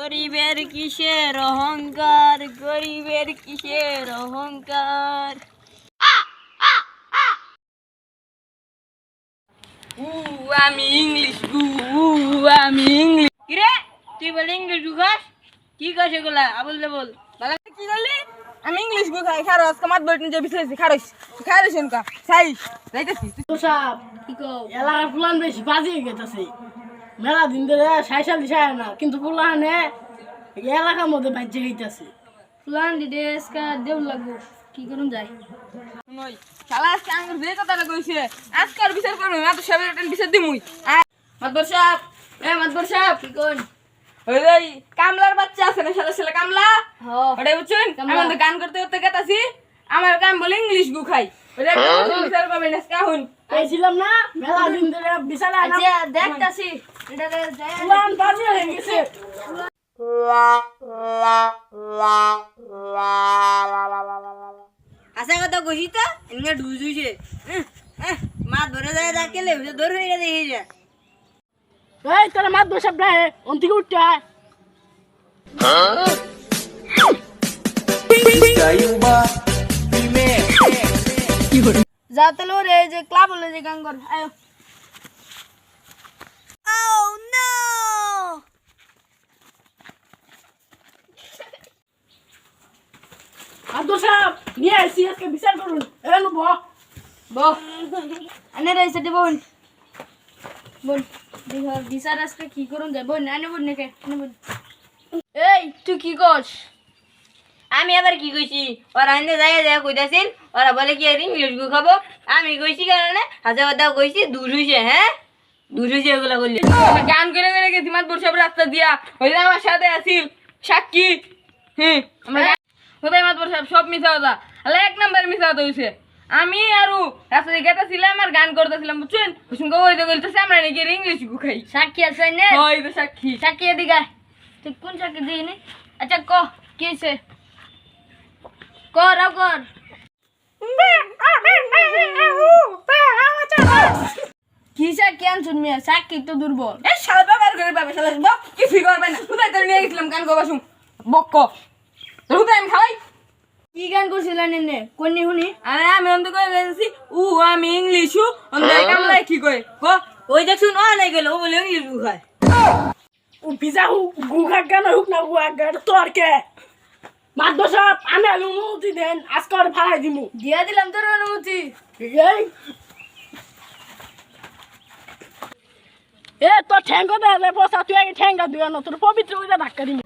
গরিবের কিসের অহংকার, গরিবের কিসের অহংকার। আমি ইংলিশ আমি ইংলিশ। কিরে তুই বলে ইংলিশ খাস? কি খাস এগুলা? আবল দে বল। কি করলি? আমি ইংলিশ গু খাই খারো আজকে মাত বইট নিয়ে বিছাইছি খারইস খারইস এনকা সাই যাইতেছি সাপ কি কও? এলাকার ফুলান বেশি বাজিয়ে গেছে মেলা দিন ধরে সাইসাল দিশায় না কিন্তু ফুলানে এলাকার মধ্যে বাজ্যে গেছে ফুলান দিদে আজকে দেউ লাগবো, কি করুন যাই। নই শালা আজকে আঙ্গুর যে কথাটা কইছে আজকে আর বিচার করব না তো সবের টেন বিচার দিমুই মাতবর সাহেব মাতবর সাহেব কি কোন? ওই যে কামলার বাচ্চা আছে না শালা শালা কামলা হ ওটাই বুঝছেন আমি তো গান করতে করতে গেতাছি আমার কাম বলে ইংলিশ গু খাই ওটা বিচার করবেন আজকে এখন পেয়েছিলাম না মেলা দিন ধরে বিশাল আচ্ছা দেখতাছি এটা যাই। ফুলান বাজিয়ে গেছে আশা কথা কইছি তো এনগে ঢুস হইছে। মাছ ধরে যায় যা কেলে ধরে হইরা দেখি যা। এই তোরা মাত বসাব না অন্তিকে উঠতে আয় যা তাহলে ওরে যে ক্লাব হলে যে গান কর আয়ো। Oh no! আব্দুল সাহেব নিয়ে আসি আজকে বিচার করুন এলো বহ আনে রাইছে দে বোন বোন দেখো বিচার আজকে কি করুন যায় বোন আনে বোন নাকি আনে বোন। এই তুই কি করছ? আমি আবার কি কইছি? ওরা আইনে যায় যায় কইতাছিল ওরা বলে কি আর ইংলিশ গু খাবো। আমি কইছি কারণে হাজার কথা কইছি দূর হইছে। হ্যাঁ দূর হইছে এগুলা করলে। গান করে করে গেছি মাতবর সাহেব রাস্তা দিয়া ওই যে আমার সাথে আছিল সাক্ষী আমরা কোথায় মাতবর সাহেব সব মিছা কথা আলে এক নাম্বার মিছা কথা হইছে আমি আরু রাস্তা দিয়ে গেতাছিলাম আর গান করতেছিলাম বুঝছেন হুসুম গো ওই তো বলতেছে আমরা নাকি ইংলিশ গু খাই সাক্ষী আছে না? ওই তো সাক্ষী সাক্ষী এদিকে তুই কোন সাক্ষী দিইনি? আচ্ছা ক কি হয়েছে কর কর। কিসা কেন শুনবি? সাক্ষী তো দুর্বল। এ শালা বাবার ঘরে বাবা শালা বক কি ফিগর বানা কোথায় তোর নিয়ে গেছিলাম গান গাওয়া শুন বক্ক রুদে আমি খাই কি গান করছিলেন এনে কোনি শুনি? আরে আমি অন্ত কই গেছি আমি ইংলিশু অন্ত কামলাই কি কই ওই দেখছুন ও নাই গেল ও বলে ইংলিশ গু খায়। ও পিজা গুগা গান হুক না গুগা গান তোর কে মাদ্দর সাহেব আমি অনুমতি দেন আজকে আর ফালাই দিমু দিয়া দিলাম তোর অনুমতি। এই এ তোর ঠ্যাঙ্গা দে বসা তুই আগে ঠ্যাঙ্গা দিও না তোর পবিত্র হইয়া ধাক্কা দিমু